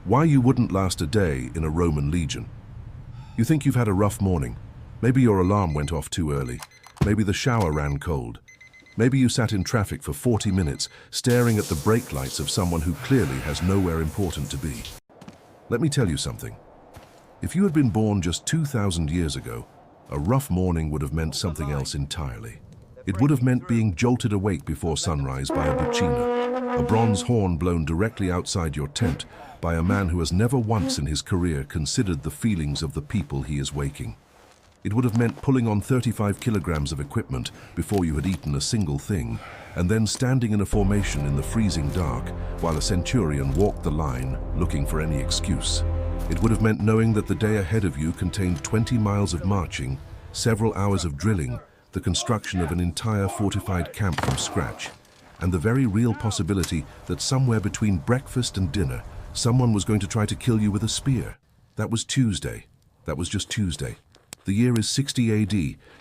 Why you wouldn't last a day in a Roman legion. You think you've had a rough morning. Maybe your alarm went off too early. Maybe the shower ran cold. Maybe you sat in traffic for 40 minutes, staring at the brake lights of someone who clearly has nowhere important to be. Let me tell you something. If you had been born just 2,000 years ago, a rough morning would have meant something else entirely. It would have meant being jolted awake before sunrise by a bucina, a bronze horn blown directly outside your tent by a man who has never once in his career considered the feelings of the people he is waking. It would have meant pulling on 35 kilograms of equipment before you had eaten a single thing, and then standing in a formation in the freezing dark while a centurion walked the line looking for any excuse. It would have meant knowing that the day ahead of you contained 20 miles of marching, several hours of drilling, the construction of an entire fortified camp from scratch, and the very real possibility that somewhere between breakfast and dinner, someone was going to try to kill you with a spear. That was Tuesday. That was just Tuesday. The year is 60 AD.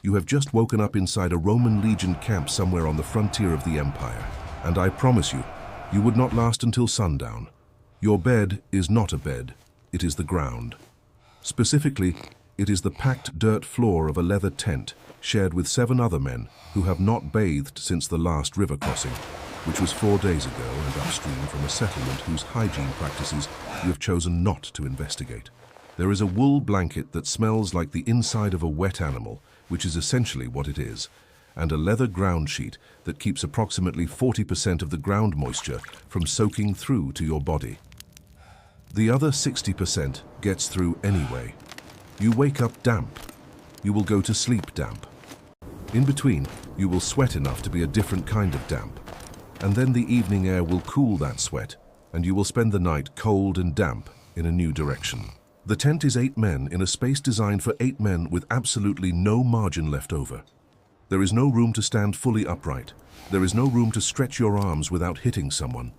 You have just woken up inside a Roman legion camp somewhere on the frontier of the empire. And I promise you, you would not last until sundown. Your bed is not a bed. It is the ground. Specifically, it is the packed dirt floor of a leather tent shared with 7 other men who have not bathed since the last river crossing, which was 4 days ago and upstream from a settlement whose hygiene practices you have chosen not to investigate. There is a wool blanket that smells like the inside of a wet animal, which is essentially what it is, and a leather ground sheet that keeps approximately 40% of the ground moisture from soaking through to your body. The other 60% gets through anyway. You wake up damp. You will go to sleep damp. In between, you will sweat enough to be a different kind of damp. And then the evening air will cool that sweat, and you will spend the night cold and damp in a new direction. The tent is 8 men in a space designed for 8 men with absolutely no margin left over. There is no room to stand fully upright. There is no room to stretch your arms without hitting someone.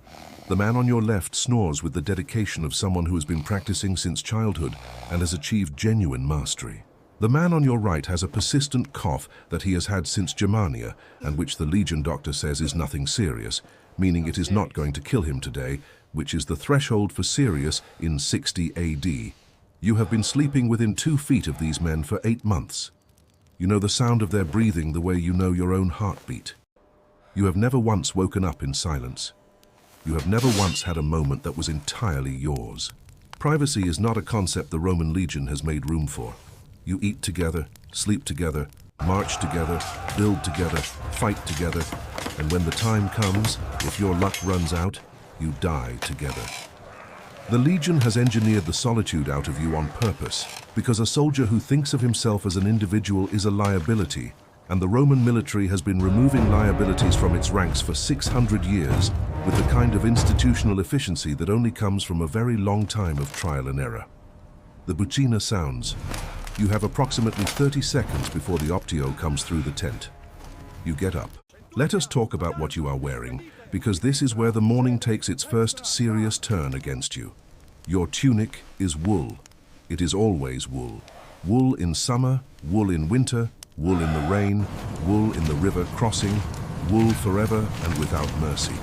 The man on your left snores with the dedication of someone who has been practicing since childhood and has achieved genuine mastery. The man on your right has a persistent cough that he has had since Germania, and which the Legion doctor says is nothing serious, meaning it is not going to kill him today, which is the threshold for serious in 60 AD. You have been sleeping within 2 feet of these men for 8 months. You know the sound of their breathing the way you know your own heartbeat. You have never once woken up in silence. You have never once had a moment that was entirely yours. Privacy is not a concept the Roman Legion has made room for. You eat together, sleep together, march together, build together, fight together, and when the time comes, if your luck runs out, you die together. The Legion has engineered the solitude out of you on purpose, because a soldier who thinks of himself as an individual is a liability, and the Roman military has been removing liabilities from its ranks for 600 years with the kind of institutional efficiency that only comes from a very long time of trial and error. The bucina sounds. You have approximately 30 seconds before the optio comes through the tent. You get up. Let us talk about what you are wearing, because this is where the morning takes its first serious turn against you. Your tunic is wool. It is always wool. Wool in summer, wool in winter, wool in the rain, wool in the river crossing, wool forever and without mercy.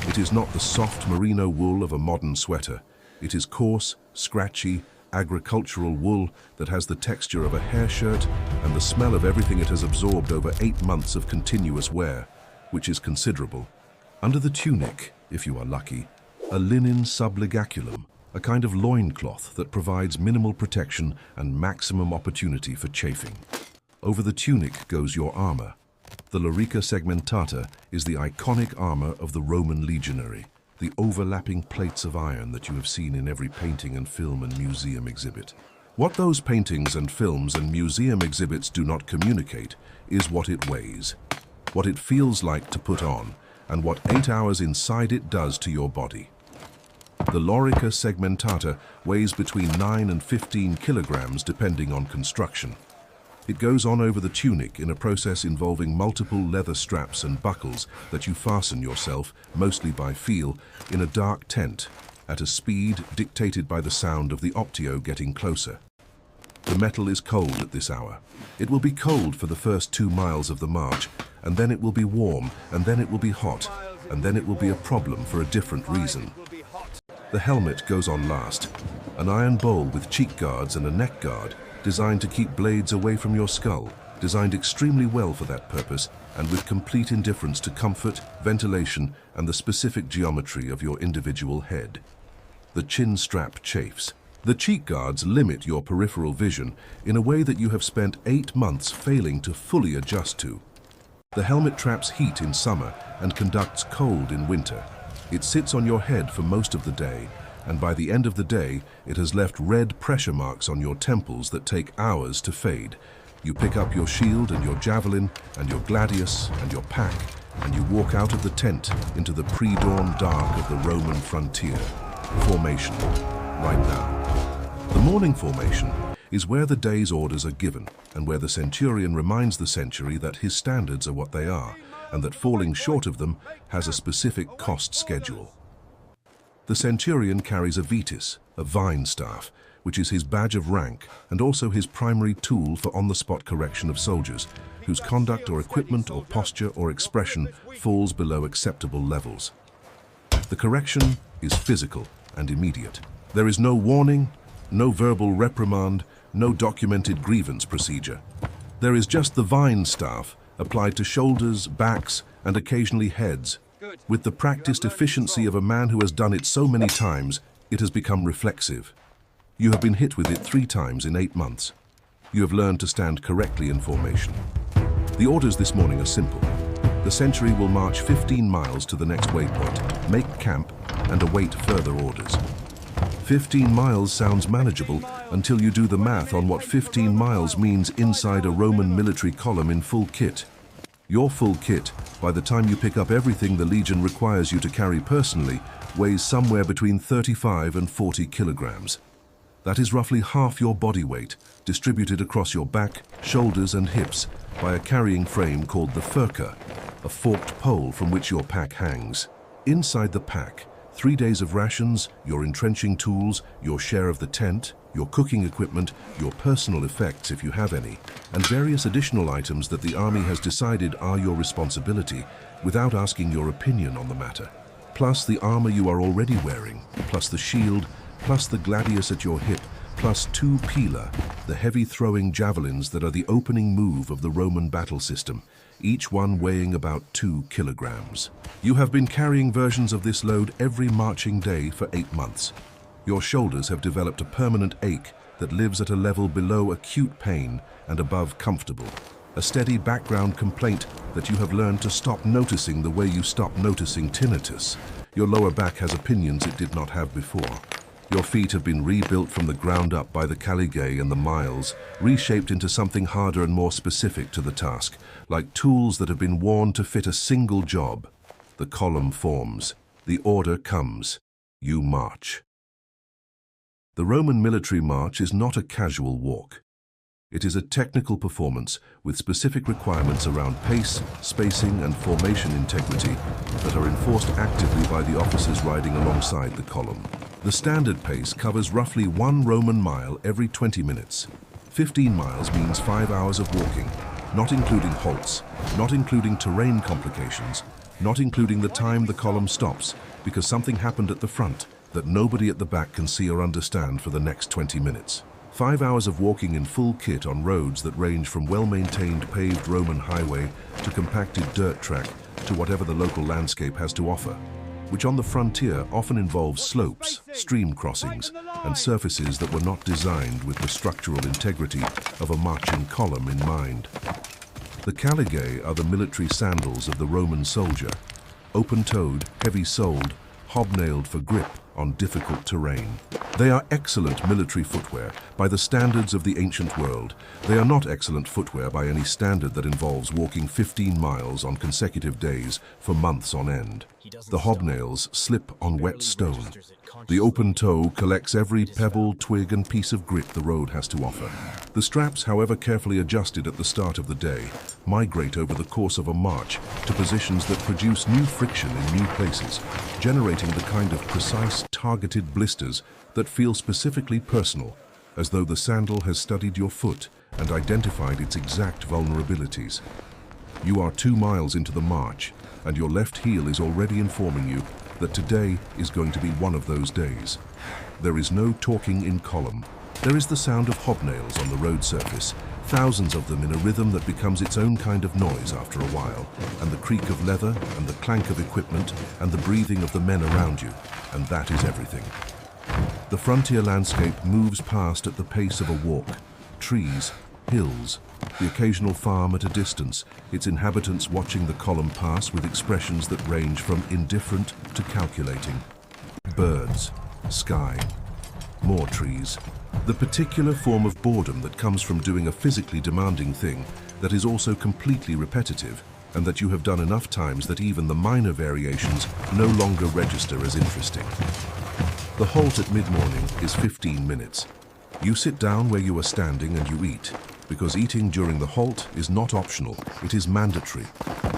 It is not the soft merino wool of a modern sweater. It is coarse, scratchy, agricultural wool that has the texture of a hair shirt and the smell of everything it has absorbed over 8 months of continuous wear, which is considerable. Under the tunic, if you are lucky, a linen subligaculum, a kind of loincloth that provides minimal protection and maximum opportunity for chafing. Over the tunic goes your armor. The lorica segmentata is the iconic armor of the Roman legionary, the overlapping plates of iron that you have seen in every painting and film and museum exhibit. What those paintings and films and museum exhibits do not communicate is what it weighs, what it feels like to put on, and what 8 hours inside it does to your body. The lorica segmentata weighs between 9 and 15 kilograms depending on construction. It goes on over the tunic in a process involving multiple leather straps and buckles that you fasten yourself, mostly by feel, in a dark tent, at a speed dictated by the sound of the optio getting closer. The metal is cold at this hour. It will be cold for the first 2 miles of the march, and then it will be warm, and then it will be hot, and then it will be a problem for a different reason. The helmet goes on last, an iron bowl with cheek guards and a neck guard designed to keep blades away from your skull, designed extremely well for that purpose and with complete indifference to comfort, ventilation, and the specific geometry of your individual head. The chin strap chafes. The cheek guards limit your peripheral vision in a way that you have spent 8 months failing to fully adjust to. The helmet traps heat in summer and conducts cold in winter. It sits on your head for most of the day, and by the end of the day, it has left red pressure marks on your temples that take hours to fade. You pick up your shield and your javelin and your gladius and your pack, and you walk out of the tent into the pre-dawn dark of the Roman frontier. Formation. Right now. The morning formation is where the day's orders are given and where the centurion reminds the century that his standards are what they are and that falling short of them has a specific cost schedule. The centurion carries a vetus, a vine staff, which is his badge of rank and also his primary tool for on-the-spot correction of soldiers whose conduct or equipment or posture or expression falls below acceptable levels. The correction is physical and immediate. There is no warning, no verbal reprimand, no documented grievance procedure. There is just the vine staff applied to shoulders, backs, and occasionally heads. With the practiced efficiency of a man who has done it so many times, it has become reflexive. You have been hit with it 3 times in 8 months. You have learned to stand correctly in formation. The orders this morning are simple. The century will march 15 miles to the next waypoint, make camp, and await further orders. 15 miles sounds manageable until you do the math on what 15 miles means inside a Roman military column in full kit. Your full kit, by the time you pick up everything the Legion requires you to carry personally, weighs somewhere between 35 and 40 kilograms. That is roughly half your body weight, distributed across your back, shoulders, and hips by a carrying frame called the furca, a forked pole from which your pack hangs. Inside the pack, 3 days of rations, your entrenching tools, your share of the tent, your cooking equipment, your personal effects if you have any, and various additional items that the army has decided are your responsibility without asking your opinion on the matter. Plus the armor you are already wearing, plus the shield, plus the gladius at your hip, plus 2 pila, the heavy-throwing javelins that are the opening move of the Roman battle system, each one weighing about 2 kilograms. You have been carrying versions of this load every marching day for 8 months. Your shoulders have developed a permanent ache that lives at a level below acute pain and above comfortable. A steady background complaint that you have learned to stop noticing the way you stop noticing tinnitus. Your lower back has opinions it did not have before. Your feet have been rebuilt from the ground up by the Caligay and the miles, reshaped into something harder and more specific to the task, like tools that have been worn to fit a single job. The column forms. The order comes. You march. The Roman military march is not a casual walk. It is a technical performance with specific requirements around pace, spacing, and formation integrity that are enforced actively by the officers riding alongside the column. The standard pace covers roughly 1 Roman mile every 20 minutes. 15 miles means 5 hours of walking, not including halts, not including terrain complications, not including the time the column stops because something happened at the front that nobody at the back can see or understand for the next 20 minutes. 5 hours of walking in full kit on roads that range from well-maintained paved Roman highway to compacted dirt track to whatever the local landscape has to offer, which on the frontier often involves slopes, stream crossings, and surfaces that were not designed with the structural integrity of a marching column in mind. The Caligay are the military sandals of the Roman soldier, open-toed, heavy-soled, hobnailed for grip on difficult terrain. They are excellent military footwear by the standards of the ancient world. They are not excellent footwear by any standard that involves walking 15 miles on consecutive days for months on end. The hobnails slip on wet stone. The open toe collects every pebble, twig, and piece of grit the road has to offer. The straps, however carefully adjusted at the start of the day, migrate over the course of a march to positions that produce new friction in new places, generating the kind of precise, targeted blisters that feel specifically personal, as though the sandal has studied your foot and identified its exact vulnerabilities. You are 2 miles into the march, and your left heel is already informing you that today is going to be one of those days. There is no talking in column. There is the sound of hobnails on the road surface, thousands of them in a rhythm that becomes its own kind of noise after a while, and the creak of leather and the clank of equipment and the breathing of the men around you, and that is everything. The frontier landscape moves past at the pace of a walk. Trees, hills, the occasional farm at a distance, its inhabitants watching the column pass with expressions that range from indifferent to calculating. Birds, sky, more trees. The particular form of boredom that comes from doing a physically demanding thing that is also completely repetitive, and that you have done enough times that even the minor variations no longer register as interesting. The halt at mid-morning is 15 minutes. You sit down where you are standing and you eat, because eating during the halt is not optional, it is mandatory,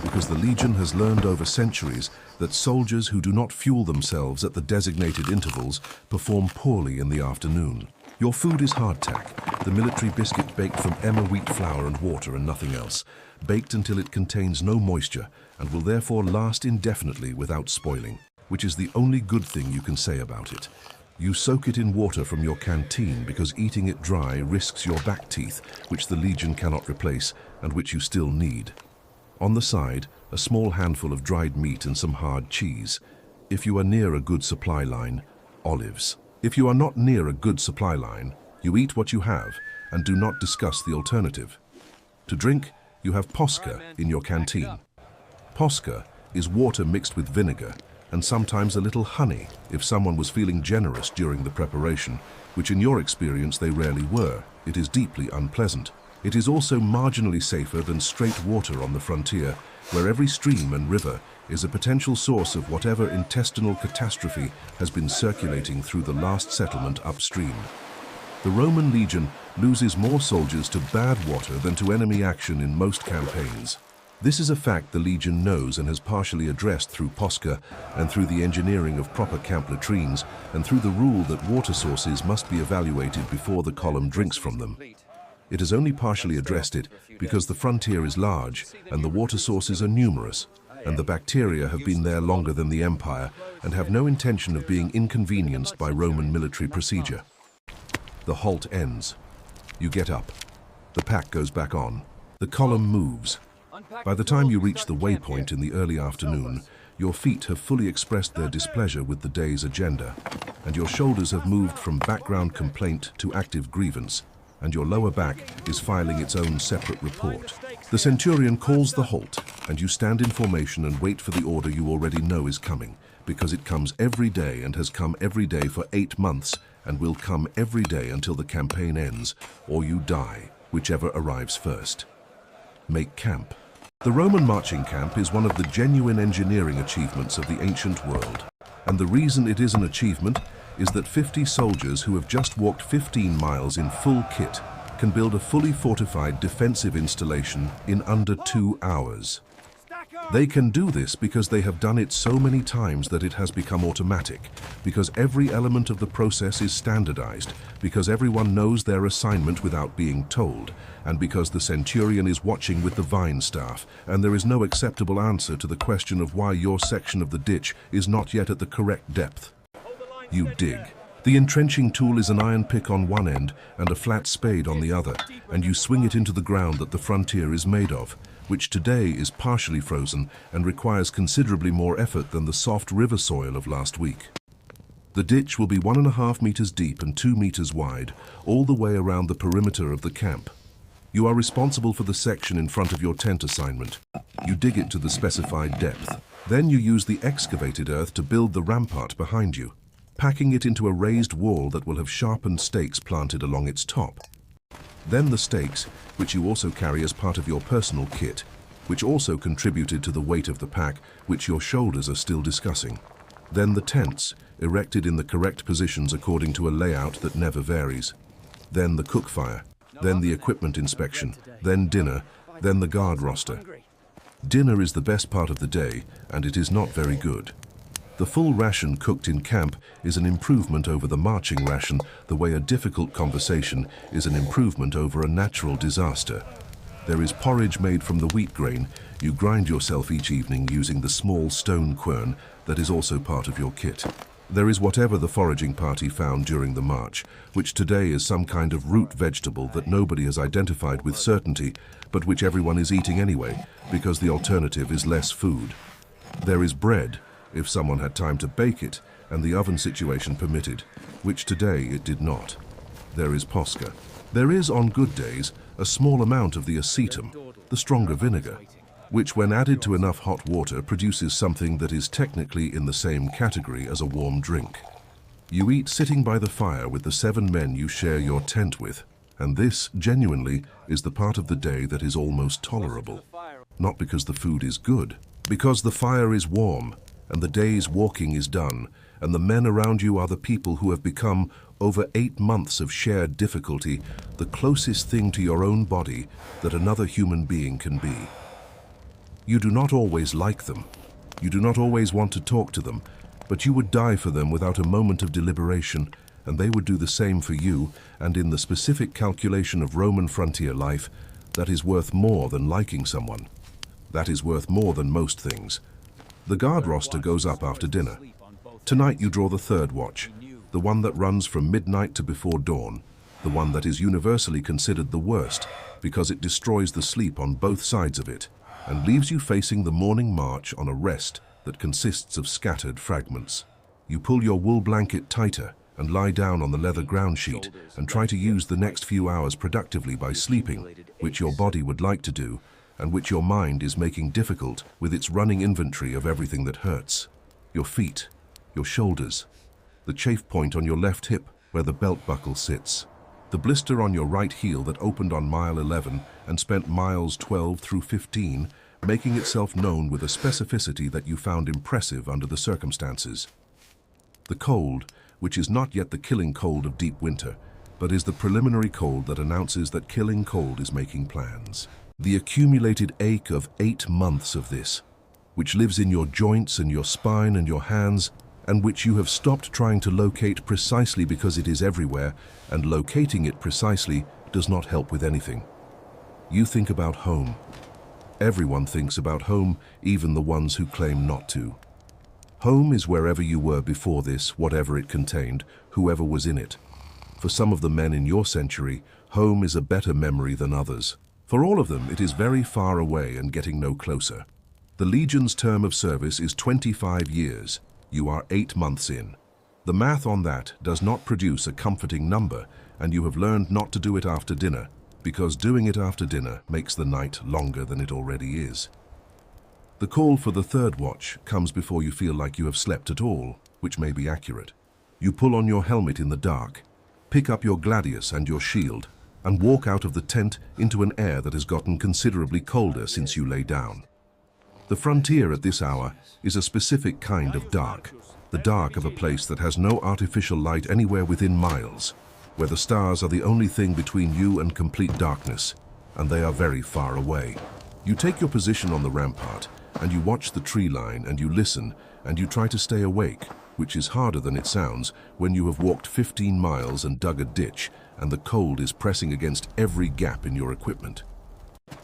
because the Legion has learned over centuries that soldiers who do not fuel themselves at the designated intervals perform poorly in the afternoon. Your food is hardtack, the military biscuit baked from emmer wheat flour and water and nothing else, baked until it contains no moisture and will therefore last indefinitely without spoiling, which is the only good thing you can say about it. You soak it in water from your canteen because eating it dry risks your back teeth, which the Legion cannot replace and which you still need. On the side, a small handful of dried meat and some hard cheese. If you are near a good supply line, olives. If you are not near a good supply line, you eat what you have and do not discuss the alternative. To drink, you have posca in your canteen. Posca is water mixed with vinegar and sometimes a little honey if someone was feeling generous during the preparation, which in your experience they rarely were. It is deeply unpleasant. It is also marginally safer than straight water on the frontier, where every stream and river is a potential source of whatever intestinal catastrophe has been circulating through the last settlement upstream. The Roman Legion loses more soldiers to bad water than to enemy action in most campaigns. This is a fact the Legion knows and has partially addressed through posca and through the engineering of proper camp latrines and through the rule that water sources must be evaluated before the column drinks from them. It has only partially addressed it because the frontier is large and the water sources are numerous, and the bacteria have been there longer than the Empire and have no intention of being inconvenienced by Roman military procedure. The halt ends. You get up. The pack goes back on. The column moves. By the time you reach the waypoint in the early afternoon, your feet have fully expressed their displeasure with the day's agenda, and your shoulders have moved from background complaint to active grievance, and your lower back is filing its own separate report. The centurion calls the halt, and you stand in formation and wait for the order you already know is coming, because it comes every day and has come every day for 8 months, and will come every day until the campaign ends, or you die, whichever arrives first. Make camp. The Roman marching camp is one of the genuine engineering achievements of the ancient world, and the reason it is an achievement is that 50 soldiers who have just walked 15 miles in full kit can build a fully fortified defensive installation in under 2 hours. They can do this because they have done it so many times that it has become automatic, because every element of the process is standardized, because everyone knows their assignment without being told, and because the centurion is watching with the vine staff, and there is no acceptable answer to the question of why your section of the ditch is not yet at the correct depth. You dig. The entrenching tool is an iron pick on one end and a flat spade on the other, and you swing it into the ground that the frontier is made of, which today is partially frozen and requires considerably more effort than the soft river soil of last week. The ditch will be 1.5 meters deep and 2 meters wide, all the way around the perimeter of the camp. You are responsible for the section in front of your tent assignment. You dig it to the specified depth. Then you use the excavated earth to build the rampart behind you, packing it into a raised wall that will have sharpened stakes planted along its top. Then the stakes, which you also carry as part of your personal kit, which also contributed to the weight of the pack, which your shoulders are still discussing. Then the tents, erected in the correct positions according to a layout that never varies. Then the cook fire, then the equipment inspection, then dinner, then the guard roster. Dinner is the best part of the day, and it is not very good. The full ration cooked in camp is an improvement over the marching ration, the way a difficult conversation is an improvement over a natural disaster. There is porridge made from the wheat grain you grind yourself each evening using the small stone quern that is also part of your kit. There is whatever the foraging party found during the march, which today is some kind of root vegetable that nobody has identified with certainty, but which everyone is eating anyway, because the alternative is less food. There is bread, if someone had time to bake it, and the oven situation permitted, which today it did not. There is posca. There is, on good days, a small amount of the acetum, the stronger vinegar, which when added to enough hot water produces something that is technically in the same category as a warm drink. You eat sitting by the fire with the 7 men you share your tent with, and this, genuinely, is the part of the day that is almost tolerable. Not because the food is good, because the fire is warm, and the day's walking is done, and the men around you are the people who have become, over 8 months of shared difficulty, the closest thing to your own body that another human being can be. You do not always like them. You do not always want to talk to them, but you would die for them without a moment of deliberation, and they would do the same for you, and in the specific calculation of Roman frontier life, that is worth more than liking someone. That is worth more than most things. The guard roster goes up after dinner. Tonight you draw the 3rd watch, the one that runs from midnight to before dawn, the one that is universally considered the worst because it destroys the sleep on both sides of it and leaves you facing the morning march on a rest that consists of scattered fragments. You pull your wool blanket tighter and lie down on the leather ground sheet and try to use the next few hours productively by sleeping, which your body would like to do, and which your mind is making difficult with its running inventory of everything that hurts. Your feet, your shoulders, the chafe point on your left hip where the belt buckle sits, the blister on your right heel that opened on mile 11 and spent miles 12 through 15, making itself known with a specificity that you found impressive under the circumstances. The cold, which is not yet the killing cold of deep winter, but is the preliminary cold that announces that killing cold is making plans. The accumulated ache of 8 months of this, which lives in your joints and your spine and your hands, and which you have stopped trying to locate precisely because it is everywhere, and locating it precisely does not help with anything. You think about home. Everyone thinks about home, even the ones who claim not to. Home is wherever you were before this, whatever it contained, whoever was in it. For some of the men in your century, home is a better memory than others. For all of them, it is very far away and getting no closer. The Legion's term of service is 25 years. You are 8 months in. The math on that does not produce a comforting number, and you have learned not to do it after dinner, because doing it after dinner makes the night longer than it already is. The call for the 3rd watch comes before you feel like you have slept at all, which may be accurate. You pull on your helmet in the dark, pick up your gladius and your shield, and walk out of the tent into an air that has gotten considerably colder since you lay down. The frontier at this hour is a specific kind of dark, the dark of a place that has no artificial light anywhere within miles, where the stars are the only thing between you and complete darkness, and they are very far away. You take your position on the rampart, and you watch the tree line, and you listen, and you try to stay awake, which is harder than it sounds when you have walked 15 miles and dug a ditch, and the cold is pressing against every gap in your equipment.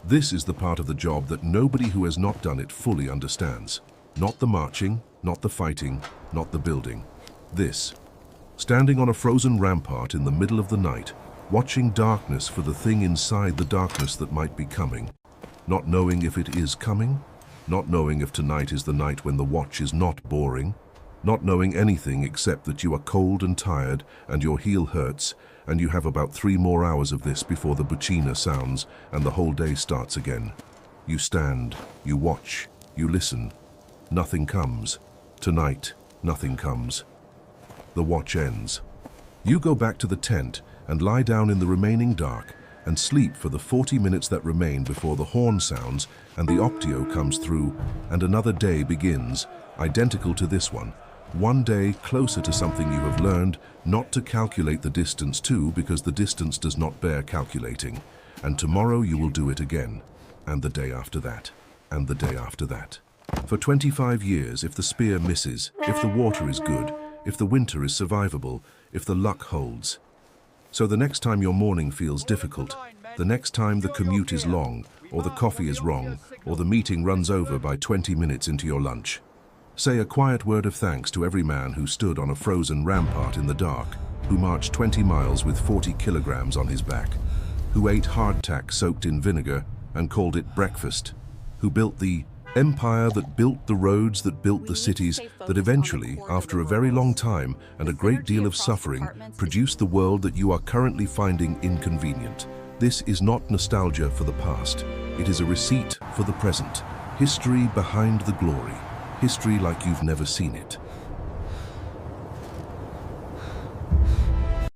This is the part of the job that nobody who has not done it fully understands. Not the marching, not the fighting, not the building. This. Standing on a frozen rampart in the middle of the night, watching darkness for the thing inside the darkness that might be coming, not knowing if it is coming, not knowing if tonight is the night when the watch is not boring, not knowing anything except that you are cold and tired and your heel hurts, and you have about 3 more hours of this before the bucina sounds and the whole day starts again. You stand, you watch, you listen. Nothing comes. Tonight, nothing comes. The watch ends. You go back to the tent and lie down in the remaining dark and sleep for the 40 minutes that remain before the horn sounds and the optio comes through and another day begins, identical to this one day closer to something you have learned not to calculate the distance to because the distance does not bear calculating, and tomorrow you will do it again, and the day after that, and the day after that. For 25 years, if the spear misses, if the water is good, if the winter is survivable, if the luck holds. So the next time your morning feels difficult, The next time the commute is long, or the coffee is wrong, or the meeting runs over by 20 minutes into your lunch, say a quiet word of thanks to every man who stood on a frozen rampart in the dark, who marched 20 miles with 40 kilograms on his back, who ate hardtack soaked in vinegar and called it breakfast, who built the empire that built the roads, that built the cities, that eventually, after a very long time and a great deal of suffering, produced the world that you are currently finding inconvenient. This is not nostalgia for the past. It is a receipt for the present. History behind the glory. History like you've never seen it.